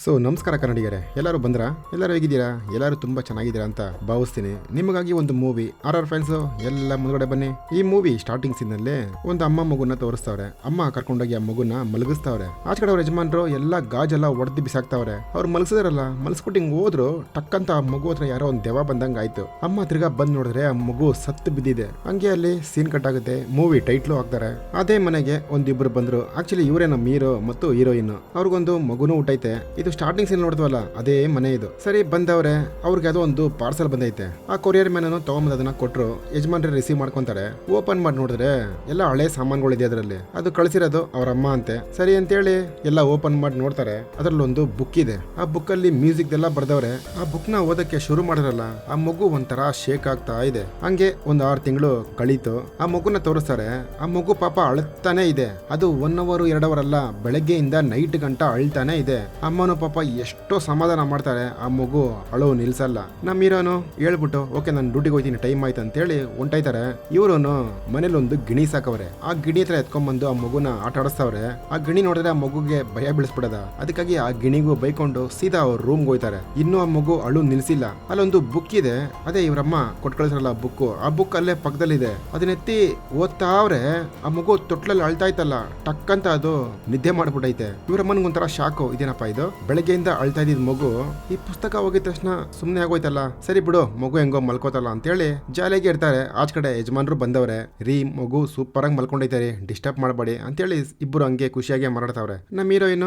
ನಮಸ್ಕಾರ ಕನ್ನಡಿಗರೇ, ಎಲ್ಲರೂ ಬಂದ್ರಾ? ಎಲ್ಲರೂ ಹೇಗಿದ್ದೀರಾ? ಎಲ್ಲರೂ ತುಂಬ ಚೆನ್ನಾಗಿದ್ದೀರಾ ಅಂತ ಭಾವಿಸ್ತೀನಿ. ನಿಮಗಾಗಿ ಒಂದು ಮೂವಿ ಆರ್ ಫ್ರೆಂಡ್ಸು ಎಲ್ಲ ಮುಂದ್ಗಡೆ ಬನ್ನಿ. ಈ ಮೂವಿ ಸ್ಟಾರ್ಟಿಂಗ್ ಸೀನಲ್ಲಿ ಒಂದು ಅಮ್ಮ ಮಗುನ ತೋರಿಸ್ತಾವ್ರೆ. ಅಮ್ಮ ಕರ್ಕೊಂಡೋಗಿ ಆ ಮಗುನ ಮಲಗಿಸ್ತಾವ್ರೆ. ಆಚೆ ಕಡೆ ಅವ್ರ ಯಜಮಾನ್ರು ಎಲ್ಲ ಗಾಜೆಲ್ಲ ಒಡೆದು ಬಿಸಾಕ್ತಾವ್ರೆ. ಅವ್ರು ಮಲಗಿಸಿದ್ರಲ್ಲ, ಮಲಗಿಸ್ಬಿಟ್ಟು ಹಿಂಗ್ ಹೋದ್ರು. ಟಕ್ಕಂತ ಆ ಮಗು ಹತ್ರ ಯಾರೋ ಒಂದು ದೆವ್ವ ಬಂದಂಗ ಆಯ್ತು. ಅಮ್ಮ ತಿರ್ಗಾ ಬಂದ್ ನೋಡಿದ್ರೆ ಆ ಮಗು ಸತ್ತು ಬಿದ್ದಿದೆ. ಹಂಗೆ ಅಲ್ಲಿ ಸೀನ್ ಕಟ್ ಆಗುತ್ತೆ. ಮೂವಿ ಟೈಟ್ಲು ಹಾಕ್ತಾರೆ. ಅದೇ ಮನೆಗೆ ಒಂದಿಬ್ರು ಬಂದ್ರು. ಆಕ್ಚುಲಿ ಇವರೇ ನಮ್ಮ ಹೀರೋ ಮತ್ತು ಹೀರೋಯಿನ್. ಅವ್ರಿಗೊಂದು ಮಗುನು ಹುಟ್ಟೈತೆ. ಇದು ಸ್ಟಾರ್ಟಿಂಗ್ ಸೀನ್ ನೋಡಿದ್ವಲ್ಲ, ಅದೇ ಮನೆ ಇದು. ಸರಿ ಬಂದವ್ರೆ, ಅವ್ರಿಗೆ ಅದೋ ಒಂದು ಪಾರ್ಸಲ್ ಬಂದೈತೆ. ಆ ಕೊರಿಯರ್ ಮ್ಯಾನ್ ತಗೊಂಬಂದ್ ಅದನ್ನ ಕೊಟ್ರು. ಯಜಮಾನ್ರೆ ರಿಸೀವ್ ಮಾಡ್ಕೊಂತಾರೆ. ಓಪನ್ ಮಾಡಿ ನೋಡಿದ್ರೆ ಎಲ್ಲ ಹಳೆ ಸಾಮಾನುಗಳಿದೆ ಅದರಲ್ಲಿ. ಅದು ಕಳಿಸಿರೋದು ಅವ್ರ ಅಮ್ಮ ಅಂತೆ. ಸರಿ ಅಂತೇಳಿ ಎಲ್ಲ ಓಪನ್ ಮಾಡಿ ನೋಡ್ತಾರೆ. ಅದ್ರಲ್ಲಿ ಒಂದು ಬುಕ್ ಇದೆ. ಆ ಬುಕ್ ಅಲ್ಲಿ ಮ್ಯೂಸಿಕ್ ಎಲ್ಲ ಬರ್ದವ್ರೆ. ಆ ಬುಕ್ ನ ಓದಕ್ಕೆ ಶುರು ಮಾಡಿದ್ರಲ್ಲ, ಆ ಮಗು ಒಂಥರ ಶೇಕ್ ಆಗ್ತಾ ಇದೆ. ಹಂಗೆ ಒಂದು 6 ತಿಂಗಳು ಕಳೀತು. ಆ ಮಗುನ ತೋರಿಸ್ತಾರೆ. ಆ ಮಗು ಪಾಪ ಅಳ್ತಾನೆ ಇದೆ. ಅದು 1 ಅವರ್ 2 ಅವರ್ ಅಲ್ಲ, ಬೆಳಗ್ಗೆಯಿಂದ ನೈಟ್ ಗಂಟ ಅಳ್ತಾನೆ ಇದೆ. ಅಮ್ಮನು ಪಾಪ ಎಷ್ಟೋ ಸಮಾಧಾನ ಮಾಡ್ತಾರೆ. ಆ ಮಗು ಅಳು ನಿಲ್ಸಲ್ಲ. ನಮ್ಮ ಹೀರೋನು ಹೇಳ್ಬಿಟ್ಟು ಓಕೆ ನಾನು ಡ್ಯೂಟಿಗೆ ಹೋಗ್ತೀನಿ, ಟೈಮ್ ಆಯ್ತು ಅಂತೇಳಿ ಹೊಂಟಾಯ್ತಾರೆ. ಇವರೋನು ಮನೇಲಿ ಒಂದು ಗಿಣಿ ಸಾಕವ್ರೆ. ಆ ಗಿಣಿ ಹತ್ರ ಎತ್ಕೊಂಡ್ಬಂದು ಆ ಮಗುನ ಆಟ ಆಡಿಸ್ತಾವ್ರೆ. ಆ ಗಿಣಿ ನೋಡಿದ್ರೆ ಆ ಮಗುಗೆ ಭಯ ಬೀಳಿಸ್ಬಿಡದ. ಅದಕ್ಕಾಗಿ ಆ ಗಿಣಿಗೂ ಬೈಕೊಂಡು ಸೀದಾ ಅವ್ರ ರೂಮ್ಗೆ ಹೋಯ್ತಾರೆ. ಇನ್ನೂ ಆ ಮಗು ಅಳು ನಿಲ್ಸಿಲ್ಲ. ಅಲ್ಲೊಂದು ಬುಕ್ ಇದೆ, ಅದೇ ಇವ್ರಮ್ಮ ಕೊಟ್ಟು ಕಳಿಸ್ರಲ್ಲ ಬುಕ್. ಆ ಬುಕ್ ಅಲ್ಲೇ ಪಕ್ಕದಲ್ಲಿದೆ. ಅದನ್ನೆತ್ತಿ ಓದ್ತಾವ್ರೆ. ಆ ಮಗು ತೊಟ್ಲಲ್ಲಿ ಅಳ್ತಾ ಇತ್ತಲ್ಲ, ಟಕ್ಕಂತ ಅದು ನಿದ್ದೆ ಮಾಡ್ಬಿಟ್ಟೈತೆ. ಇವ್ರಮ್ಮನಿಗೊಂಥರ ಶಾಕು. ಇದೇನಪ್ಪ ಇದು, ಬೆಳಗ್ಗೆಯಿಂದ ಅಳ್ತಾ ಇದ್ದಿದ್ ಮಗು ಈ ಪುಸ್ತಕ ಹೋಗಿದ ತಕ್ಷಣ ಸುಮ್ನೆ ಆಗೋಯ್ತಲ್ಲ, ಸರಿ ಬಿಡು ಮಗು ಹೆಂಗೋ ಮಲ್ಕೋತಲ್ಲ ಅಂತೇಳಿ ಜಾಲಿಯಾಗಿ ಇರ್ತಾರೆ. ಆಚ ಕಡೆ ಯಜಮಾನ್ರು ಬಂದವ್ರೆ. ರೀ ಮಗು ಸೂಪರ್ ಆಗಿ ಮಲ್ಕೊಂಡೈತಾರೆ, ಡಿಸ್ಟರ್ಬ್ ಮಾಡಬೇಡಿ ಅಂತೇಳಿ ಇಬ್ರು ಹಂಗೆ ಖುಷಿಯಾಗಿ ಮಾತಾಡ್ತಾವ್ರೆ. ನಮ್ಮ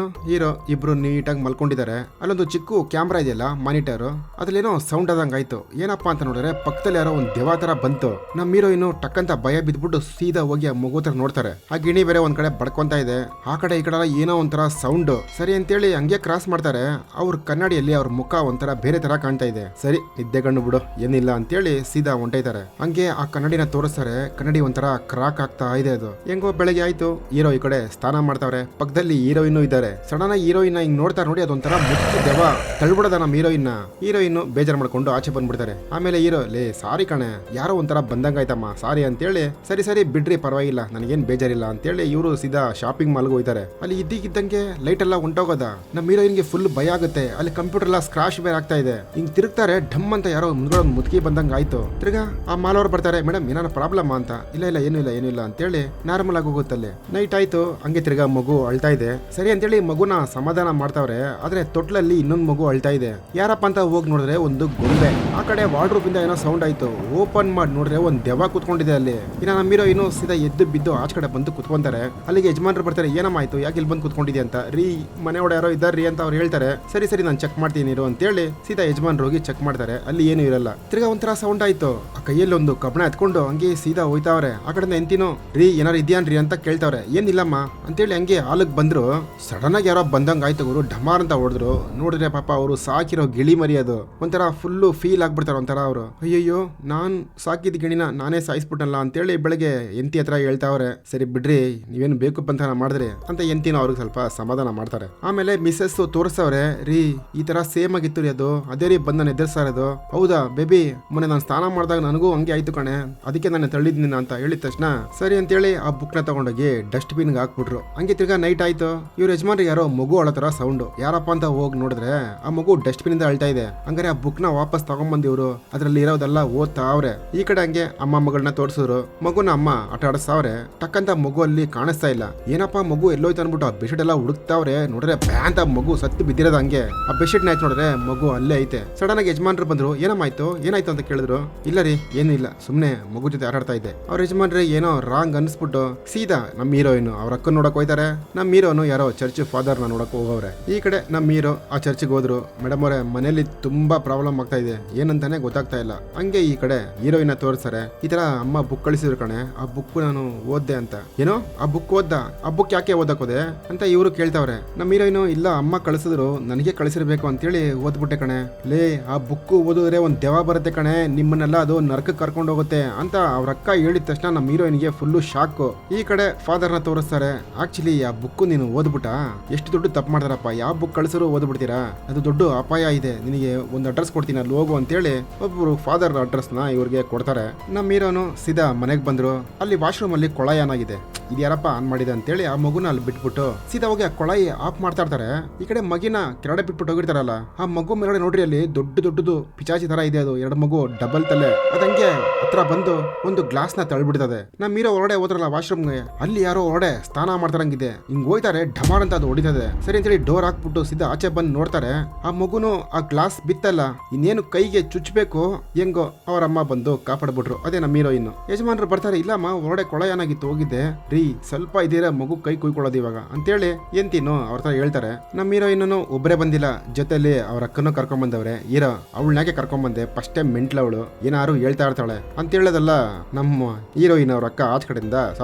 ಹೀರೋ ಇಬ್ರು ನೀಟಾಗಿ ಮಲ್ಕೊಂಡಿದ್ದಾರೆ. ಅಲ್ಲೊಂದು ಚಿಕ್ಕ ಕ್ಯಾಮ್ರಾ ಇದೆಯಲ್ಲ, ಮಾನಿಟರ್, ಅದ್ರಲ್ಲೇನೋ ಸೌಂಡ್ ಆದಂಗ ಆಯ್ತು. ಏನಪ್ಪಾ ಅಂತ ನೋಡಿದ್ರೆ ಪಕ್ಕದಲ್ಲಿ ಯಾರೋ ಒಂದು ದೆವ್ವ ತರ ಬಂತು. ನಮ್ಮ ಹೀರೋಯಿನ್ ಟಕ್ಕಂತ ಭಯ ಬಿದ್ಬಿಟ್ಟು ಸೀದಾ ಹೋಗಿ ಆ ಮಗು ಹತ್ರ ನೋಡ್ತಾರೆ. ಆ ಗಿಣಿ ಬೇರೆ ಒಂದ್ ಕಡೆ ಬಡ್ಕೊಂತ ಇದೆ. ಆ ಕಡೆ ಈ ಕಡೆ ಏನೋ ಒಂಥರ ಸೌಂಡ್. ಸರಿ ಅಂತೇಳಿ ಹಂಗೆ ಕ್ರಾಸ್ ಮಾಡ್ತಾರೆ. ಅವ್ರ ಕನ್ನಡಿಯಲ್ಲಿ ಅವ್ರ ಮುಖ ಒಂಥರ ಬೇರೆ ತರ ಕಾಣ್ತಾ ಇದೆ. ಸರಿ ನಿದ್ದೆ ಗಣ್ಣು ಬಿಡು, ಏನಿಲ್ಲ ಅಂತೇಳಿ ಸೀದಾ ಹೊಂಟೈತಾರೆ. ಹಂಗೆ ಆ ಕನ್ನಡಿನ ತೋರಿಸ್ತಾರೆ. ಕನ್ನಡಿ ಒಂಥರ ಕ್ರಾಕ್ ಆಗ್ತಾ ಇದೆ. ಅದು ಹೆಂಗೋ ಬೆಳಗ್ಗೆ ಆಯ್ತು. ಹೀರೋ ಈ ಕಡೆ ಸ್ನಾನ ಮಾಡ್ತಾವ್ರೆ. ಪಕ್ಕದಲ್ಲಿ ಹೀರೋಯಿನ್ ಇದ್ದಾರೆ. ಸಡನ್ ಆಗಿ ಹೀರೋಯಿನ್ ಹಿಂಗ್ ನೋಡ್ತಾರೆ. ನೋಡಿ ಅದೊಂಥರ ಮುತ್ತು ದೆವ್ವ ತಳ್ಬಿಡದ ನಮ್ಮ ಹೀರೋಯಿನ್ ಬೇಜಾರ್ ಮಾಡ್ಕೊಂಡು ಆಚೆ ಬಂದ್ಬಿಡ್ತಾರೆ. ಆಮೇಲೆ ಹೀರೋ ಲೇ ಸಾರಿ ಕಣೆ, ಯಾರೋ ಒಂಥರ ಬಂದಂಗಾಯ್ತಮ್ಮ, ಸಾರಿ ಅಂತೇಳಿ ಸರಿ ಬಿಡ್ರಿ ಪರವಾಗಿಲ್ಲ, ನನಗೇನ್ ಬೇಜಾರಿಲ್ಲ ಅಂತೇಳಿ ಇವರು ಸೀದಾ ಶಾಪಿಂಗ್ ಮಾಲ್ಗೆ ಹೋಯ್ತಾರೆ. ಅಲ್ಲಿ ಇದ್ದಕ್ಕಿದ್ದಂಗೆ ಲೈಟ್ ಎಲ್ಲ ಹೊಂಟೋಗೋದ. ನಮ್ಮ ಹೀರೋಯಿನ್ಗೆ ಫುಲ್ ಭಯ ಆಗುತ್ತೆ. ಅಲ್ಲಿ ಕಂಪ್ಯೂಟರ್ ಎಲ್ಲ ಸ್ಕ್ರಾಶ್ ಬೇರೆ ಆಗ್ತಾ ಇದೆ. ಹಿಂಗ್ ತಿರುಗ್ತಾರೆ. ಢಮ್ ಅಂತ ಯಾರೋ ಮುಂದ್ಗಡೆ ಮುದುಕಿ ಬಂದಂಗ ಆಯ್ತು. ತಿರ್ಗಾ ಆ ಮಾಲ್ ಅವ್ರು ಬರ್ತಾರೆ. ಮೇಡಮ್ ಏನಾರ ಪ್ರಾಬ್ಲಮ್ ಅಂತ. ಇಲ್ಲ ಏನಿಲ್ಲ ಅಂತೇಳಿ ನಾರ್ಮಲ್ ಆಗಿ ಹೋಗುತ್ತಲ್ಲಿ. ನೈಟ್ ಆಯ್ತು. ಹಂಗೆ ತಿರ್ಗಾ ಮಗು ಅಳ್ತಾ ಇದೆ. ಸರಿ ಅಂತೇಳಿ ಮಗುನ ಸಮಾಧಾನ ಮಾಡ್ತಾವ್ರೆ. ಆದ್ರೆ ತೊಟ್ಲಲ್ಲಿ ಇನ್ನೊಂದು ಮಗು ಅಳ್ತಾ ಇದೆ. ಯಾರಪ್ಪ ಅಂತ ಹೋಗಿ ನೋಡಿದ್ರೆ ಒಂದು ಗೊಂಬೆ. ಆ ಕಡೆ ವಾರ್ಡ್ರೋಬ್ ಇಂದ ಏನೋ ಸೌಂಡ್ ಆಯ್ತು. ಓಪನ್ ಮಾಡಿ ನೋಡ್ರೆ ಒಂದ್ ದೆವ್ವ ಕುತ್ಕೊಂಡಿದೆ ಅಲ್ಲಿ. ಇನ್ನ ನಮ್ಮ ಹೀರೋ ಇನ್ನೂ ಸೀದಾ ಎದ್ದು ಬಿದ್ದು ಆಚ ಕಡೆ ಬಂದು ಕುತ್ಕೊಂತಾರೆ. ಅಲ್ಲಿಗೆ ಯಜಮಾನ್ರು ಬರ್ತಾರೆ. ಏನಮ್ಮ ಆಯ್ತು, ಯಾಕೆ ಇಲ್ಲಿ ಬಂದು ಕುತ್ಕೊಂಡಿದೆ ಅಂತ. ರೀ ಮನೆ ಒಡೆ ಯಾರೋ ಇದ್ದಾರ್ರಿ ಅಂತ ಅವ್ರು ಹೇಳ್ತಾರೆ. ಸರಿ ನಾನು ಚೆಕ್ ಮಾಡ್ತೀನಿ ಇರು ಅಂತೇಳಿ ಸೀದಾ ಯಜಮಾನ್ರು ಹೋಗಿ ಚೆಕ್ ಮಾಡ್ತಾರೆ. ಅಲ್ಲಿ ಏನು ಇರಲ್ಲ. ತಿರ್ಗಾ ಒಂಥರ ಸೌಂಡ್ ಆಯ್ತು. ಆ ಕೈಯಲ್ಲಿ ಒಂದು ಕಬ್ಬಣ ಎತ್ಕೊಂಡು ಹಂಗೆ ಸೀದಾ ಹೋಯ್ತಾವ್ರೆ. ಆ ಕಡೆ ಎಂತಿನೋ ರೀ ಏನಾರು ಇದೆಯಾನ್ರಿ ಅಂತ ಕೇಳ್ತಾವ್ರೆ. ಏನಿಲ್ಲಮ್ಮ ಅಂತೇಳಿ ಹಂಗೆ ಹಾಲಕ್ ಬಂದ್ರು. ಸಡನ್ ಆಗಿ ಯಾರೋ ಬಂದಂಗ ಆಯ್ತು. ಅವರು ಡಮಾರ್ ಅಂತ ಹೊಡೆದ್ರು. ನೋಡಿದ್ರೆ ಪಾಪ ಅವರು ಸಾಕಿರೋ ಗಿಳಿ ಮರಿ ಅದು. ಒಂಥರ ಫುಲ್ಲು ಫೀಲ್ ಆಗ್ಬಿಡ್ತಾರೆ. ಒಂಥರ ಅವರು ಅಯ್ಯಯ್ಯೋ ನಾನ್ ಸಾಕಿದ ಗಿಣಿನ ನಾನೇ ಸಾಯಿಸ್ಬಿಟ್ಟಲ್ಲ ಅಂತೇಳಿ ಬೆಳಗ್ಗೆ ಎಂತಿ ಹತ್ರ ಹೇಳ್ತಾವ್ರೆ. ಸರಿ ಬಿಡ್ರಿ, ನೀವೇನು ಬೇಕು ಅಂತ ಮಾಡಿದ್ರಿ ಅಂತ ಎಂತಿನೋ ಅವ್ರಿಗೆ ಸ್ವಲ್ಪ ಸಮಾಧಾನ ಮಾಡ್ತಾರೆ. ಆಮೇಲೆ ಮಿಸ್ಸಸ್ ತೋರಿಸ್ತವ್ರೆ. ರೀ ಈ ತರ ಸೇಮ್ ಆಗಿತ್ತು ರೀ ಅದು, ಅದೇ ರೀ ಬಂದ್ ನಾನು ಎದುರಿಸ್ತಾ ಇರೋದು. ಹೌದಾ ಬೇಬಿ, ಮೊನ್ನೆ ನಾನು ಸ್ನಾನ ಮಾಡಿದಾಗ ನನಗೂ ಹಂಗೆ ಆಯ್ತು ಕಣೆ, ಅದಕ್ಕೆ ನಾನು ತಳ್ಳಿದ್ನಿನ ಅಂತ ಹೇಳಿದ ತಕ್ಷಣ ಸರಿ ಅಂತೇಳಿ ಆ ಬುಕ್ ನ ತಗೊಂಡೋಗಿ ಡಸ್ಟ್ ಬಿನ್ಗೆ ಹಾಕ್ಬಿಟ್ರು. ಹಂಗೆ ತಿರ್ಗಾ ನೈಟ್ ಆಯ್ತು. ಇವ್ರ ಯಜಮಾನ್ರಿಗೆ ಯಾರೋ ಮಗು ಅಳತರ ಸೌಂಡ್. ಯಾರಪ್ಪ ಅಂತ ಹೋಗಿ ನೋಡಿದ್ರೆ ಆ ಮಗು ಡಸ್ಟ್ ಬಿನ್ ಇಂದ ಅಳ್ತಾ ಇದೆ. ಹಂಗಾರೆ ಆ ಬುಕ್ ನ ವಾಪಸ್ ತಗೊಂಡ್ಬಂದ್ ಇವ್ರು ಅದ್ರಲ್ಲಿ ಇರೋದೆಲ್ಲ ಓದ್ತಾವ್ರೆ. ಈ ಕಡೆ ಹಂಗೆ ಅಮ್ಮ ಮಗಳನ್ನ ತೋರಿಸಿದ್ರು. ಮಗುನ ಅಮ್ಮ ಆಟ ಆಡಿಸ್ತಾವ್ರೆ. ಟಕ್ಕಂತ ಮಗು ಅಲ್ಲಿ ಕಾಣಿಸ್ತಾ ಇಲ್ಲ. ಏನಪ್ಪಾ ಮಗು ಎಲ್ಲೋಯ್ತು ಅನ್ಬಿಟ್ಟು ಆ ಬೆಡ್ಶೀಟ್ ಎಲ್ಲ ಹುಡುಕ್ತಾವ್ರೆ. ನೋಡ್ರೆ ಬ್ಯಾಂತ ಮಗು ಸತ್ತು ಬಿದ್ದಿರೋದು. ಹಂಗೆ ಆ ಬೆಡ್ಶೀಟ್ ನ ನೋಡಿದ್ರೆ ಮಗು ಅಲ್ಲೇ ಐತೆ. ಸಡನ್ ಆಗಿ ಯಜಮಾನ್ರು ಬಂದ್ರು. ಏನಾಯ್ತು ಅಂತ ಕೇಳಿದ್ರು. ಇಲ್ಲ ರೀ ಏನು ಇಲ್ಲ, ಸುಮ್ನೆ ಮಗು ಜೊತೆ ಆಟಾಡ್ತಾ ಇದ್ದೆ. ಅವ್ರ ಯಜಮಾನ್ರಿ ಏನೋ ರಾಂಗ್ ಅನ್ಸ್ಬಿಟ್ಟು ಸೀದಾ ನಮ್ಮ ಹೀರೋಯಿನ್ ಅವ್ರ ಅಕ್ಕನ ನೋಡಕ್ ಹೋಯ್ತಾರೆ. ನಮ್ಮ ಹೀರೋನು ಯಾರೋ ಚರ್ಚ್ ಫಾದರ್ ನ ನೋಡಕ್ ಹೋಗವ್ರೆ. ಈ ಕಡೆ ನಮ್ಮ ಹೀರೋ ಆ ಚರ್ಚ್ಗೆ ಹೋದ್ರು. ಮೇಡಮ್ ಅವರೇ ಮನೇಲಿ ತುಂಬಾ ಪ್ರಾಬ್ಲಮ್ ಆಗ್ತಾ ಇದೆ, ಏನಂತಾನೆ ಗೊತ್ತಾಗ್ತಾ ಇಲ್ಲ. ಹಂಗೆ ಈ ಕಡೆ ಹೀರೋಯಿನ್ ತೋರಿಸ್ತಾರೆ. ಈ ತರ ಅಮ್ಮ ಬುಕ್ ಕಳಿಸಿದ್ರು ಕಣೆ, ಆ ಬುಕ್ ನಾನು ಓದ್ದೆ ಅಂತ. ಏನೋ ಆ ಬುಕ್ ಓದ್ದ, ಆ ಬುಕ್ ಯಾಕೆ ಓದಕ್ ಹೋದೆ ಅಂತ ಇವರು ಕೇಳ್ತಾವ್ರೆ. ನಮ್ಮ ಹೀರೋಯಿನ್ ಇಲ್ಲ ಅಮ್ಮ ಕಳಿಸಿದ್ರು, ನನಗೆ ಕಳಿಸಿರ್ಬೇಕು ಅಂತೇಳಿ ಓದ್ಬಿಟ್ಟೆ ಕಣೆ. ಲೇ ಆ ಬುಕ್ ಓದಿದ್ರೆ ಒಂದ್ ದೆವ್ವ ಬರುತ್ತೆ ಕಣೆ, ನಿಮ್ಮನ್ನೆಲ್ಲ ಅದು ನರಕಕ್ಕೆ ಕರ್ಕೊಂಡು ಹೋಗುತ್ತೆ ಅಂತ ಅವ್ರ ಅಕ್ಕ ಹೇಳಿದ ತಕ್ಷಣ ನಮ್ಮ ಹೀರೋಯಿನ್ಗೆ ಫುಲ್ಲು ಶಾಕ್. ಈ ಕಡೆ ಫಾದರ್ ನ ತೋರಿಸ್ತಾರೆ. ಆಕ್ಚುಲಿ ಆ ಬುಕ್ ನೀನು ಓದ್ಬಿಟ್ಟ, ಎಷ್ಟು ದೊಡ್ಡ ತಪ್ಪು ಮಾಡ್ತಾರಪ್ಪ, ಯಾವ ಬುಕ್ ಕಳಿಸಿದ್ರು ಓದ್ಬಿಡ್ತೀರಾ, ಅದು ದೊಡ್ಡ ಅಪಾಯ ಇದೆ, ನಿನಗೆ ಒಂದು ಅಡ್ರೆಸ್ ಕೊಡ್ತೀನಿ ಅಲ್ಲಿ ಹೋಗು ಅಂತೇಳಿ ಒಬ್ಬರು ಫಾದರ್ ಅಡ್ರೆಸ್ ನ ಇವ್ರಿಗೆ ಕೊಡ್ತಾರೆ. ನಮ್ಮ ಹೀರೋನು ಸೀದಾ ಮನೆಗೆ ಬಂದ್ರು. ಅಲ್ಲಿ ವಾಶ್ರೂಮ್ ಅಲ್ಲಿ ಕೊಳ ಏನಾಗಿದೆ, ಇದ್ಯಾರಪ್ಪ ಆನ್ ಮಾಡಿದೆ ಅಂತೇಳಿ ಆ ಮಗುನ ಅಲ್ಲಿ ಬಿಟ್ಬಿಟ್ಟು ಸೀದಾ ಹೋಗಿ ಆ ಕೊಳಾಯಿ ಆಫ್ ಮಾಡ್ತಾ ಇರ್ತಾರೆ. ಈ ಕಡೆ ಮಗಿನ ಕೆಳಗಡೆ ಬಿಟ್ಬಿಟ್ಟು ಹೋಗಿರ್ತಾರಲ್ಲ, ಆ ಮಗು ಮೇಲ್ಗಡೆ ನೋಡ್ರಿ ಅಲ್ಲಿ ದೊಡ್ಡದು ಪಿಚಾಚಿ ತರ ಇದೆ. ಅದು ಎರಡು ಮಗು ಡಬಲ್ ತಲೆ ಅದಂಗೆ ಹತ್ರ ಬಂದು ಒಂದು ಗ್ಲಾಸ್ ನ ತಳ್ಬಿಡ್ತದೆ. ನಮ್ ಹೀರೋ ಹೊರಡೆ ಹೋದ್ರಲ್ಲ ವಾಶ್ರೂಮ್ಗೆ, ಅಲ್ಲಿ ಯಾರೋ ಹೊರಡೆ ಸ್ನಾನ ಮಾಡ್ತಾರಂಗಿದೆ. ಹಿಂಗ್ ಹೋಯ್ತಾರೆ, ಢಮಾರ್ ಅಂತ ಅದು ಹೊಡಿತದೆ. ಸರಿ ಅಂತೇಳಿ ಡೋರ್ ಹಾಕ್ಬಿಟ್ಟು ಸೀದಾ ಆಚೆ ಬಂದು ನೋಡ್ತಾರೆ, ಆ ಮಗುನು ಆ ಗ್ಲಾಸ್ ಬಿತ್ತಲ್ಲ, ಇನ್ನೇನು ಕೈಗೆ ಚುಚ್ಚಬೇಕು, ಹೆಂಗೋ ಅವ್ರ ಅಮ್ಮ ಬಂದು ಕಾಪಾಡ್ಬಿಟ್ರು. ಅದೇ ನಮ್ಮ ಹೀರೋಯಿನ್. ಯಜಮಾನ್ರು ಬರ್ತಾರೆ, ಇಲ್ಲಮ್ಮ ಹೊರಡೆ ಕೊಳ ಏನಾಗಿತ್ತು ಹೋಗಿದ್ದೆ ರೀ, ಸ್ವಲ್ಪ ಇದೀರ ಮಗು ಕೈ ಕುಯ್ಕೊಳ್ಳೋದು ಇವಾಗ ಅಂತೇಳಿ ಎಂತೀನೋ ಅವ್ರ ತರ ಹೇಳ್ತಾರೆ. ನಮ್ಮ ಹೀರೋಯಿನ್ ಒಬ್ಬರೇ ಬಂದಿಲ್ಲ, ಜೊತೆಲಿ ಅವ್ರ ಅಕ್ಕನೂ ಕರ್ಕೊಂಡ್ ಬಂದವ್ರೆ. ಹೀರೋ ಅವಳನ್ಯಾಕೆ ಕರ್ಕೊಂಡ್ ಬಂದೆ, ಫಸ್ಟ್ ಟೈಮ್ ಮೆಂಟ್ಲವಳು ಏನಾರು ಹೇಳ್ತಾ ಇರ್ತಾಳೆ ಅಂತ ಹೇಳೋದಲ್ಲ. ನಮ್ಮ ಹೀರೋಯಿನ್ ಅವ್ರ ಅಕ್ಕ ಆಚ ಕಡೆಯಿಂದ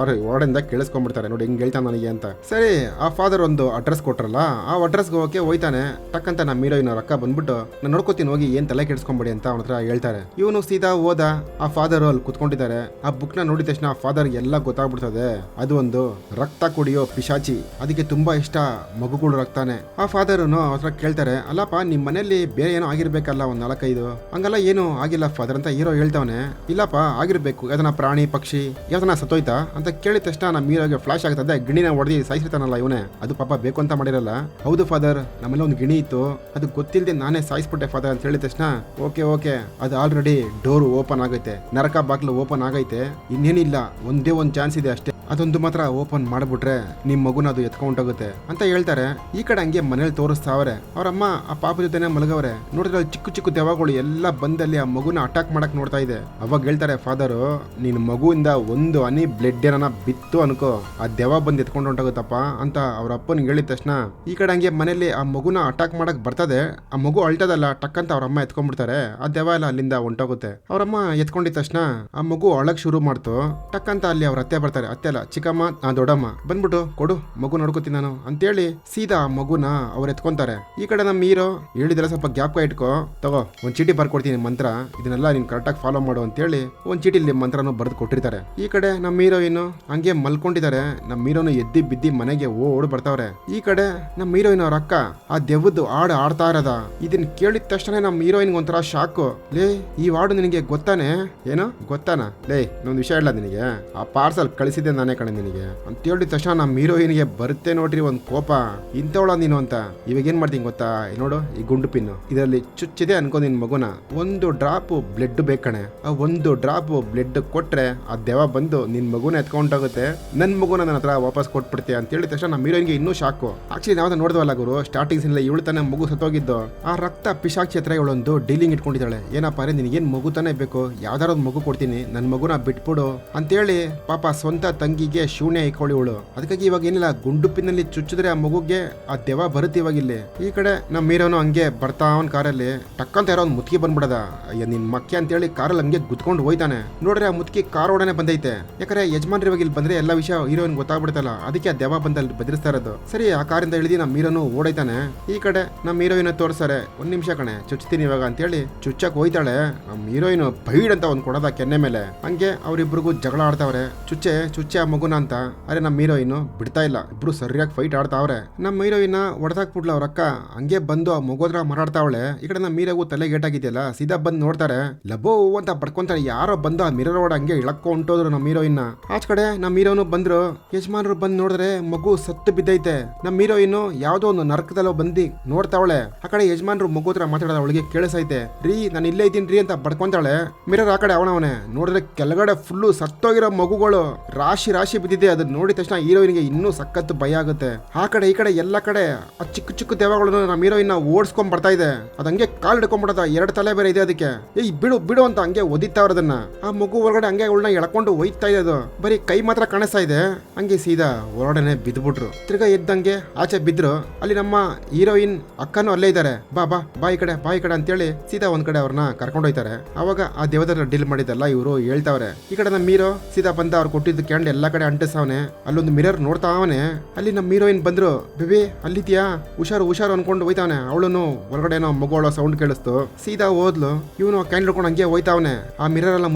ಹೊರಡೆಯಿಂದ ಕೇಳಿಸ್ಕೊಂಡ್ಬಿಡ್ತಾರೆ, ನೋಡಿ ಹಿಂಗ್ ಹೇಳ್ತಾನೆ ನನಗೆ ಅಂತ. ಸರಿ, ಆ ಫಾದರ್ ಒಂದು ಅಡ್ರೆಸ್ ಕೊಟ್ರಲ್ಲ, ಆ ಅಡ್ರೆಸ್ಗೆ ಹೋಗಕ್ಕೆ ಹೋಯ್ತಾನೆ. ಟಕ್ಕಂತ ನಮ್ಮ ಹೀರೋಯಿನ್ ಅವ್ರ ಅಕ್ಕ ಬಂದ್ಬಿಟ್ಟು, ನಾನು ನೋಡ್ಕೋತೀನಿ ಹೋಗಿ, ಏನ್ ತಲೆ ಕೆಡಿಸ್ಕೊಂಬಿಡಿ ಅಂತ ಅವನ ಹತ್ರ ಹೇಳ್ತಾರೆ. ಇವನು ಸೀದಾ ಹೋದ. ಆ ಫಾದರ್ ಅಲ್ಲಿ ಕುತ್ಕೊಂಡಿದ್ದಾರೆ. ಆ ಬುಕ್ ನ ನೋಡಿದ ತಕ್ಷಣ ಆ ಫಾದರ್ ಎಲ್ಲ ಗೊತ್ತಾಗ್ಬಿಡ್ತದೆ, ಅದು ಒಂದು ರಕ್ತ ಕುಡಿಯೋ ಪಿಶಾಚಿ, ಅದಕ್ಕೆ ತುಂಬಾ ಇಷ್ಟ ಮಗುಗಳು ರಕ್ತಾನೆ. ಆ ಫಾದರ್ ಹತ್ರ ಕೇಳ್ತಾರೆ, ಅಲ್ಲಪ್ಪ ನಿಮ್ ಮನೇಲಿ ಬೇರೆ ಏನೋ ಆಗಿರ್ಬೇಕಲ್ಲ ಒಂದ್ 4-5. ಹಂಗಲ್ಲ ಏನು ಆಗಿಲ್ಲ ಫಾದರ್ ಅಂತ ಹೀರೋ ಹೇಳ್ತಾವನೆ. ಇಲ್ಲಪ್ಪ ಆಗಿರ್ಬೇಕು, ಯಾವ್ದನ ಪ್ರಾಣಿ ಪಕ್ಷಿ ಯಾವ್ದನ ಸತ್ತೋಯ್ತಾ ಅಂತ ಕೇಳಿದ ತಕ್ಷಣ ನಮ್ಮ ಹೀರೋಗೆ ಫ್ಲಾಶ್ ಆಗ್ತದೆ, ಗಿಣಿನ ಹೊಡೆದಿ ಸಾಯಿಸಿರ್ತಾನಲ್ಲ ಇವನೇ, ಅದು ಪಾಪ ಬೇಕು ಅಂತ ಮಾಡಿರಲ್ಲ. ಹೌದು ಫಾದರ್, ನಮ್ಮಲ್ಲಿ ಒಂದು ಗಿಣಿ ಇತ್ತು, ಅದು ಗೊತ್ತಿಲ್ಲದೆ ನಾನೇ ಸಾಯಿಸ್ಬಿಟ್ಟೆ ಫಾದರ್ ಅಂತ ಹೇಳಿದ ತಕ್ಷಣ, ಓಕೆ ಅದು ಆಲ್ರೆಡಿ ಡೋರ್ ಓಪನ್ ಆಗೈತೆ, ನರಕ ಬಾಗ್ಲು ಓಪನ್ ಆಗೈತೆ, ಇನ್ನೇನಿಲ್ಲ, ಒಂದೇ ಒಂದು ಚಾನ್ಸ್ ಇದೆ ಅಷ್ಟೇ, ಅದೊಂದು ಮಾತ್ರ ಓಪನ್ ಮಾಡ್ಬಿಟ್ರೆ ನಿಮ್ ಮಗುನ ಅದು ಎತ್ಕೊಂಡೋಗುತ್ತೆ ಅಂತ ಹೇಳ್ತಾರೆ. ಈ ಕಡೆ ಹಂಗೆ ಮನೇಲಿ ತೋರಿಸ್ತಾವ್ರೆ. ಅವ್ರಮ್ಮ ಆ ಪಾಪ ಜೊತೆನೆ ಮಲಗವ್ರೆ. ನೋಡಿದ್ರೆ ಚಿಕ್ಕ ದೆವ್ವಗಳು ಎಲ್ಲ ಬಂದಲ್ಲಿ ಆ ಮಗುನ ಅಟ್ಯಾಕ್ ಮಾಡಕ್ ನೋಡ್ತಾ ಇದೆ. ಅವಾಗ ಹೇಳ್ತಾರೆ ಫಾದರು, ನಿನ್ ಮಗುವಿಂದ ಒಂದು ಹನಿ ಬ್ಲಡ್ ಏನಾನ ಬಿತ್ತು ಅನ್ಕೋ, ಆ ದೆವ್ವ ಬಂದು ಎತ್ಕೊಂಡು ಹೊಂಟೋಗುತ್ತಪ್ಪ ಅಂತ ಅವ್ರ ಅಪ್ಪನಿಗೆ ಹೇಳಿದ ತಕ್ಷಣ, ಈ ಕಡೆ ಹಂಗೆ ಮನೇಲಿ ಆ ಮಗುನ ಅಟ್ಯಾಕ್ ಮಾಡಕ್ ಬರ್ತದೆ. ಆ ಮಗು ಅಳ್ತದಲ್ಲ, ಟಕ್ಕಂತ ಅವ್ರ ಅಮ್ಮ ಎತ್ಕೊಂಡ್ಬಿಡ್ತಾರೆ. ಆ ದೆವ್ವ ಎಲ್ಲ ಅಲ್ಲಿಂದ ಹೊಂಟೋಗುತ್ತೆ. ಅವ್ರಮ್ಮ ಎತ್ಕೊಂಡಿದ ತಕ್ಷಣ ಆ ಮಗು ಅಳಕ್ ಶುರು ಮಾಡ್ತು. ಟಕ್ಕಂತ ಅಲ್ಲಿ ಅವ್ರ ಅತ್ತೆ ಬರ್ತಾರೆ. ಅತ್ತೆ ಚಿಕ್ಕಮ್ಮ, ದೊಡ್ಡಮ್ಮ ಬಂದ್ಬಿಟ್ಟು, ಕೊಡು ಮಗು ನೋಡ್ಕೋತೀನಿ ನಾನು ಅಂತೇಳಿ ಸೀದಾ ಮಗುನ ಅವ್ರು ಎತ್ಕೊಂತಾರೆ. ಈ ಕಡೆ ನಮ್ಮ ಹೀರೋ ಹೇಳಿದ್ರೆ ಸ್ವಲ್ಪ ಜ್ಞಾಪಕ ಇಟ್ಕೋ, ತಗೋ ಒಂದ್ ಚೀಟಿ ಬರ್ಕೊಡ್ತೀನಿ ಮಂತ್ರ, ಇದನ್ನೆಲ್ಲ ನೀನ್ ಕರೆಕ್ಟಾಗಿ ಫಾಲೋ ಮಾಡು ಅಂತೇಳಿ ಒಂದ್ ಚೀಟಿಲಿ ಮಂತ್ರನು ಬರೆದು ಕೊಟ್ಟಿರ್ತಾರೆ. ಈ ಕಡೆ ನಮ್ಮ ಹೀರೋಯಿನ್ ಹಂಗೆ ಮಲ್ಕೊಂಡಿದ್ದಾರೆ. ನಮ್ಮ ಹೀರೋನು ಎದ್ದಿ ಬಿದ್ದಿ ಮನೆಗೆ ಓಡ್ ಬರ್ತಾವ್ರೆ. ಈ ಕಡೆ ನಮ್ಮ ಹೀರೋಯಿನ್ ಅವ್ರ ಅಕ್ಕ ಆ ದೆವ್ವದ್ದು ಹಾಡು ಆಡ್ತಾ ಇರೋದ. ಇದನ್ ಕೇಳಿದ ತಕ್ಷಣ ನಮ್ಮ ಹೀರೋಯಿನ್ ಒಂಥರ ಶಾಕು. ಲೇ, ಈ ಹಾಡು ನಿನಗೆ ಗೊತ್ತಾನೆ? ಏನೋ ಗೊತ್ತಾನ? ಲೇ, ಇನ್ನೊಂದು ವಿಷಯ ಇಲ್ಲ ನಿನಗೆ, ಆ ಪಾರ್ಸಲ್ ಕಳಿಸಿದ್ದೆ ನಾನೇ ಕಣೆ ನಿನಗೆ ಅಂತ ಹೇಳಿದ ತಕ್ಷಣ ನಮ್ಮ ಹೀರೋಯಿನ್ಗೆ ಬರುತ್ತೆ ನೋಡ್ರಿ ಒಂದ್ ಕೋಪ, ಇಂಥವಳ ನೀನು ಅಂತ. ಇವಾಗ ಏನ್ ಮಾಡ್ತೀನಿ ಗೊತ್ತಾ, ನೋಡು ಈ ಗುಂಡು ಪಿನ್ನು ಇದರಲ್ಲಿ ಚುಚ್ಚಿದೆ ಅನ್ಕೊ ನಿನ್ ಮಗುನ, ಒಂದು ಡ್ರಾಪ್ ಬ್ಲಡ್ ಬೇಕಣೆ, ಆ ಒಂದು ಡ್ರಾಪ್ ಬ್ಲಡ್ ಕೊಟ್ರೆ ಆ ದೆವ್ವ ಬಂದು ನಿನ್ ಮಗುನ ಎತ್ಕೊಂಡೋಗುತ್ತೆ, ನನ್ ಮಗುನ ನನ್ನ ಹತ್ರ ವಾಪಸ್ ಕೊಟ್ಬಿಡ್ತೆ ಅಂತ ಹೇಳಿದ ತಕ್ಷಣ ನಮ್ಮ ಹೀರೋಯಿನ್ಗೆ ಇನ್ನೂ ಶಾಕು. ಆಕ್ಚುಲಿ ನಾವ್ ನೋಡಿದ್ವಲ್ಲ ಗುರು, ಸ್ಟಾರ್ಟಿಂಗ್ಸ್ ಇಲ್ಲ ಇವಳು ತಾನೆ ಮಗು ಸತ್ತೋಗಿದ್ದು, ಆ ರಕ್ತ ಪಿಶಾಚಿ ಹತ್ರ ಇವಳೊಂದು ಡೀಲಿಂಗ್ ಇಟ್ಕೊಂಡಿದ್ದಾಳೆ. ಏನಪ್ಪ ಅರೆ ನಿನಗೇನ್ ಮಗು ತಾನೇ ಬೇಕು, ಯಾವ್ದಾರ ಒಂದು ಮಗು ಕೊಡ್ತೀನಿ, ನನ್ ಮಗುನ ಬಿಟ್ಬಿಡು ಅಂತೇಳಿ ಪಾಪ ಸ್ವಂತ ತಂಗಿಗೆ ಶೂನ್ಯ ಇಕ್ಕೊಳ್ಳಿ ಇವಳು. ಅದಕ್ಕಾಗಿ ಇವಾಗ ಏನಿಲ್ಲ, ಗುಂಡುಪಿನಲ್ಲಿ ಚುಚ್ಚಿದ್ರೆ ಆ ಮಗುಗೆ ಆ ದೆವ್ವ ಬರುತ್ತೆ ಇವಾಗ ಇಲ್ಲಿ. ಈ ಕಡೆ ನಮ್ಮ ಹೀರೋನು ಹಂಗೆ ಬರ್ತಾ ಅವನ್ ಕಾರಲ್ಲಿ ಟಕ್ಕಂತ ಯಾರೋ ಒಂದು ಮುತ್ಕಿ ಬಂದ್ಬಿಡದ. ಅಯ್ಯ ನಿನ್ ಮಕ್ಕಿ ಅಂತೇಳಿ ಕಾರಲ್ಲಿ ಹಂಗೆ ಗುದ್ಕೊಂಡು ಹೋಯ್ತಾನೆ. ನೋಡ್ರಿ ಆ ಮುತ್ಕಿ ಕಾರ್ ಓಡನೆ ಬಂದೈತೆ. ಯಾಕಂದ್ರೆ ಯಜಮಾನ್ರಿ ಇವಾಗ ಇಲ್ಲಿ ಬಂದ್ರೆ ಎಲ್ಲ ವಿಷಯ ಹೀರೋಯಿನ್ ಗೊತ್ತಾಗ್ಬಿಡ್ತಲ್ಲ, ಅದಕ್ಕೆ ಆ ದೆವ್ವ ಬಂದಲ್ಲಿ ಬೆದರಿಸ್ತಾ ಇರೋದು. ಸರಿ, ಆ ಕಾರಿಂದ ಇಳಿದಿ ನಮ್ಮ ಹೀರೋನು ಓಡೈತಾನೆ. ಈ ಕಡೆ ನಮ್ಮ ಹೀರೋಯಿನ್ ತೋರಿಸ್ತಾರೆ, ಒಂದ್ ನಿಮಿಷ ಕಣೆ ಚುಚ್ತೀನಿ ಇವಾಗ ಅಂತೇಳಿ ಚುಚ್ಚಕ್ ಹೋಯ್ತಾಳೆ. ನಮ್ಮ ಹೀರೋಯಿನ್ ಬೈಡ್ ಅಂತ ಒಂದ್ ಕೊಡದ ಕೆನ್ನೆ ಮೇಲೆ. ಹಂಗೆ ಅವ್ರಿಬ್ರಿಗೂ ಜಗಳ ಆಡ್ತಾವ್ರೆ, ಚುಚ್ಚೆ ಆ ಮಗುನ ಅಂತ. ಅರೆ ನಮ್ಮ ಹೀರೋಯಿನ್ ಬಿಡ್ತಾ ಇಲ್ಲ, ಇಬ್ರು ಸರಿಯಾಗಿ ಫೈಟ್ ಆಡ್ತಾವ್ರೆ. ನಮ್ಮ ಹೀರೋಯಿನ್ ಹೊಡೆದಾಕ್ಬಿಟ್ಲ ಅವ್ರ ಅಕ್ಕ. ಹಂಗೆ ಬಂದು ಆ ಮಗೋದ್ರ ಮಾರಾಡ್ತಾವಳೆ. ಈ ಕಡೆ ನಮ್ಮ ಹೀರೋಗೂ ತಲೆ ಗೇಟಾಗಿದೆಯಲ್ಲ, ಸೀದಾ ಬಂದು ನೋಡ್ತಾರೆ, ಲಬೋ ಅಂತ ಬಡ್ಕೊಂತಾರೆ. ಯಾರೋ ಬಂದು ಆ ಮಿರರ್ ಒಳಗೆ ಹಂಗೆ ಇಳಕ್ಕೊ ಹೊಂಟೋದ್ರು ನಮ್ಮ ಹೀರೋಯಿನ್. ಆಚ ಕಡೆ ನಮ್ಮ ಹೀರೋನು ಬಂದ್ರು. ಯಜಮಾನ್ರು ಬಂದು ನೋಡಿದ್ರೆ ಮಗು ಸತ್ತು ಬಿದ್ದೈತೆ. ನಮ್ಮ ಹೀರೋಯಿನ್ ಯಾವ್ದೋ ಒಂದು ನರಕದಲ್ಲೋ ಬಂದು ನೋಡ್ತಾವಳೆ. ಆ ಕಡೆ ಯಜಮಾನ್ರು ಮಗು ಹತ್ರ ಮಾತಾಡೋದ ಅವಳಿಗೆ ಕೇಳಿಸೈತೆ. ರೀ ನಾನು ಇಲ್ಲೇ ಇದ್ದೀನಿ ರೀ ಅಂತ ಬಡ್ಕೊಂತಾಳೆ. ಮಿರರ್ ಆ ಕಡೆ ಅವನವನೇ ನೋಡಿದ್ರೆ ಕೆಳಗಡೆ ಫುಲ್ಲು ಸತ್ತೋಗಿರೋ ಮಗುಗಳು ರಾಶಿ ಬಿದ್ದಿದೆ. ಅದನ್ನ ನೋಡಿದ ತಕ್ಷಣ ಹೀರೋಯಿನ್ಗೆ ಇನ್ನೂ ಸಖತ್ ಭಯ ಆಗುತ್ತೆ. ಆ ಕಡೆ ಈ ಕಡೆ ಎಲ್ಲ ಕಡೆ ಆ ಚಿಕ್ಕ ದೆವ್ವಗಳನ್ನು ನಮ್ಮ ಹೀರೋಯಿನ್ ಓಡಿಸ್ಕೊಂಡ್ ಬರ್ತಾ ಇದೆ. ಅದಂಗೆ ಕಾಲ್ ಹಿಡ್ಕೊಂಡ್ಬಿಡದ, 2 ತಲೆ ಬೇರೆ ಇದೆ ಅದಕ್ಕೆ. ಏಯ್ ಬಿಡು ಅಂತ ಹಂಗೆ ಒದಿತಾವ್ರ ಅದನ್ನ. ಆ ಮಗು ಒಳಗಡೆ ಹಂಗೆ ಅವಳನ್ನ ಎಳ್ಕೊಂಡು ಒಯ್ತಾ ಇದೆ. ಅದು ಬರೀ ಕೈ ಮಾತ್ರ ಕಾಣಿಸ್ತಾ ಇದೆ. ಹಂಗೆ ಸೀದಾ ಹೊರಡನೆ ಬಿದ್ಬಿಟ್ರು. ತಿರ್ಗಾ ಎದ್ದಂಗೆ ಆಚೆ ಬಿದ್ರು. ಅಲ್ಲಿ ನಮ್ಮ ಹೀರೋಯಿನ್ ಅಕ್ಕನೂ ಅಲ್ಲೇ ಇದ್ದಾರೆ. ಬಾ ಈ ಕಡೆ ಅಂತೇಳಿ ಸೀದಾ ಒಂದ್ ಕಡೆ ಅವ್ರನ್ನ ಕರ್ಕೊಂಡು ಹೋಯ್ತಾರೆ. ಅವಾಗ ಆ ದೇವದ ಡೀಲ್ ಮಾಡಿದಲ್ಲ ಇವರು ಹೇಳ್ತಾವ್ರೆ. ಈ ಕಡೆ ನಮ್ಮ ಹೀರೋ ಸೀದಾ ಬಂದ ಅವ್ರು ಕೊಟ್ಟಿದ್ದು ಕ್ಯಾಂಡ್ ಎಲ್ಲಾ ಕಡೆ ಅಂಟಿಸವನೆ. ಅಲ್ಲೊಂದು ಮಿರರ್ ನೋಡ್ತಾವನೆ. ಅಲ್ಲಿ ನಮ್ಮ ಹೀರೋಯಿನ್ ಬಂದ್ರು. ಬೇಬಿ ಅಲ್ಲಿದ್ಯಾ, ಹುಷಾರು ಅನ್ಕೊಂಡು ಹೋಯ್ತಾವನೆ. ಅವಳು ಹೊರಗಡೆನೋ ಮಗುವಳ ಸೌಂಡ್ ಕೇಳಿಸ್ತು. ಸೀದಾ ಹೋದ್ಲು. ಇವನು ಕ್ಯಾಂಡ್ ಹಿಡ್ಕೊಂಡು ಹಂಗೆ ಹೋಯ್ತಾವನೆ. ಆ ಮಿರರ್ ಎಲ್ಲ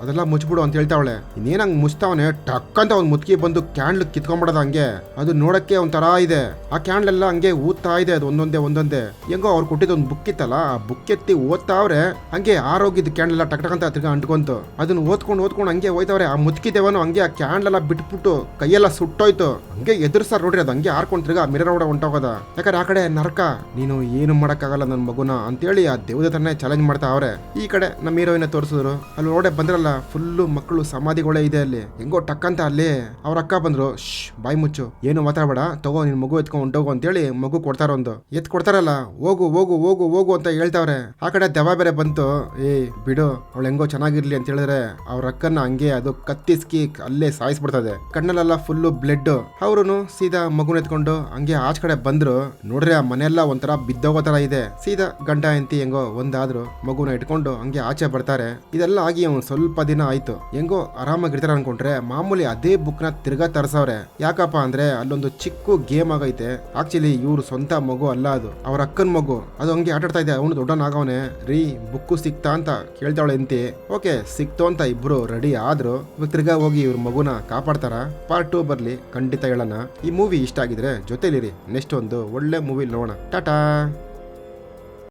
ಅದೆಲ್ಲ ಮುಚ್ಬಿಡು ಅಂತ ಹೇಳ್ತಾವಳೆ. ಇನ್ನೇನ್ ಹಂಗ್ ಮುಚ್ತಾವನೆ, ಟಕ್ ಅಂತ ಒಂದ್ ಮುತ್ಕಿ ಬಂದು ಕ್ಯಾಂಡ್ಲ್ ಕಿತ್ಕೊಂಡ್ಬಿಡದ ಹಂಗೆ. ಅದು ನೋಡಕ್ಕೆ ಒಂಥರ ಇದೆ. ಆ ಕ್ಯಾಂಡ್ಲ್ ಎಲ್ಲ ಹಂಗೆ ಊದ್ತಾ ಇದೆ. ಅದು ಒಂದೊಂದೇ ಹೆಂಗೋ ಅವ್ರು ಕೊಟ್ಟಿದ್ದು ಒಂದು ಬುಕ್ ಇತ್ತಲ್ಲ, ಆ ಬುಕ್ ಎತ್ತಿ ಓದ್ತಾವ್ರೆ. ಹಂಗೆ ಆರೋಗಿದ್ ಕ್ಯಾಂಡ್ಲ್ ಎಲ್ಲ ಟಕ್ ಅಂತ ತಿರ್ಗಾ ಅಂಟ್ಕೊಂತು. ಅದನ್ನ ಓದ್ಕೊಂಡು ಹಂಗೆ ಹೋಯ್ತಾವ್ರೆ. ಆ ಮುತ್ಕಿ ದೇವನು ಹಂಗೆ ಆ ಕ್ಯಾಂಡ್ ಹ್ಯಾಂಡ್ಲೆಲ್ಲ ಬಿಟ್ಬಿಟ್ಟು ಕೈಯೆಲ್ಲ ಸುಟ್ಟೋಯ್ತು. ಹಂಗೆ ಎದುರ್ಸಾರ್ ನೋಡ್ರಿ, ಅದು ಹಂಗೆ ಹಾರ್ಕೊಂಡ್ ತಿರ್ಗಾ ಮಿರರ್ ಒಳಗೆ ಹೊಂಟೋಗೋದ. ಯಾಕಂದ್ರೆ ಆ ಕಡೆ ನರಕ, ನೀನು ಏನು ಮಾಡಕ್ಕಾಗಲ್ಲ ನನ್ನ ಮಗುನ ಅಂತೇಳಿ ಆ ದೇವದತ್ತನೇ ಚಾಲೆಂಜ್ ಮಾಡ್ತಾ ಅವ್ರೆ. ಈ ಕಡೆ ನಮ್ಮ ಹೀರೋಯಿನ ತೋರಿಸಿದ್ರು. ಅಲ್ಲಿ ನೋಡೆ ಬಂದ್ರಲ್ಲ, ಫುಲ್ಲು ಮಕ್ಕಳು ಸಮಾಧಿಗಳೇ ಇದೆ ಅಲ್ಲಿ. ಹೆಂಗೋ ಟಕ್ಕಂತ ಅಲ್ಲಿ ಅವ್ರ ಅಕ್ಕ ಬಂದ್ರು. ಬಾಯಿ ಮುಚ್ಚು, ಏನು ಮಾತಾಡಬೇಡ, ತಗೋ ನಿನ್ ಮಗು ಎತ್ಕೊಂಡು ಹೊಂಟೋಗು ಅಂತೇಳಿ ಮಗು ಕೊಡ್ತಾರ. ಒಂದು ಎತ್ ಕೊಡ್ತಾರಲ್ಲ, ಹೋಗು ಹೋಗು ಹೋಗು ಹೋಗು ಅಂತ ಹೇಳ್ತಾವ್ರೆ. ಆ ಕಡೆ ದೆವ್ವ ಬೇರೆ ಬಂತು. ಬಿಡು, ಅವಳು ಹೆಂಗೋ ಚೆನ್ನಾಗಿರ್ಲಿ ಅಂತ ಹೇಳಿದ್ರೆ ಅವ್ರ ಅಕ್ಕನ್ನ ಹಂಗೆ ಅದು ಕತ್ತಿಸ್ಕಿ ಅಲ್ಲೇ ಸಾಯಿಸ್ಬಿಡ್ತದೆ. ಕಣ್ಣಲ್ಲೆಲ್ಲ ಫುಲ್ಲು ಬ್ಲಡ್. ಅವ್ರು ಸೀದಾ ಮಗುನ ಎತ್ಕೊಂಡು ಹಂಗೆ ಆಚ ಕಡೆ ಬಂದ್ರು. ನೋಡ್ರಿ, ಆ ಮನೆಯೆಲ್ಲ ಒಂಥರ ಬಿದ್ದೋಗೋ ತರ ಇದೆ. ಸೀದಾ ಗಂಡ ಹೆಂಡತಿ ಹೆಂಗೋ ಒಂದಾದ್ರು ಮಗುನ ಇಟ್ಕೊಂಡು ಹಂಗೆ ಆಚೆ ಬರ್ತಾರೆ. ಇದೆಲ್ಲ ಆಗಿ ಅವ್ನು ಸ್ವಲ್ಪ ದಿನ ಆಯ್ತು. ಹೆಂಗೋ ಆರಾಮಾಗಿರ್ತಾರ ಅನ್ಕೊಂಡ್ರೆ ಮಾಮೂಲಿ ಅದೇ ಬುಕ್ ನ ತಿರ್ಗಾ ತರ್ಸವ್ರೆ. ಯಾಕಪ್ಪ ಅಂದ್ರೆ ಅಲ್ಲೊಂದು ಚಿಕ್ಕ ಗೇಮ್ ಆಗೈತೆ. ಆಕ್ಚುಲಿ ಇವ್ರು ಸ್ವಂತ ಮಗು ಅಲ್ಲ, ಅದು ಅವ್ರ ಅಕ್ಕನ ಮಗು. ಅದು ಹಂಗೆ ಆಟಾಡ್ತಾ ಇದೆ. ಅವನು ದೊಡ್ಡನಾಗವನೆ. ರೀ, ಬುಕ್ಕು ಸಿಕ್ತಾ ಅಂತ ಕೇಳ್ತಾವಳೆ ಎಂತಿ. ಓಕೆ, ಸಿಕ್ತು ಅಂತ ಇಬ್ರು ರೆಡಿ ಆದ್ರು. ತಿರ್ಗಾ ಹೋಗಿ ಇವ್ರ ಮಗುನ ಕಾಪಾಡ್ತಾರ. ಪಾರ್ಟ್ 2 ಬರ್ಲಿ, ಖಂಡಿತ ಹೇಳೋಣ. ಈ ಮೂವಿ ಇಷ್ಟ ಆಗಿದ್ರೆ ಜೊತೆಲಿರಿ, ನೆಕ್ಸ್ಟ್ ಒಂದು ಒಳ್ಳೆ ಮೂವಿ ನೋಡೋಣ. ಟಾಟಾ.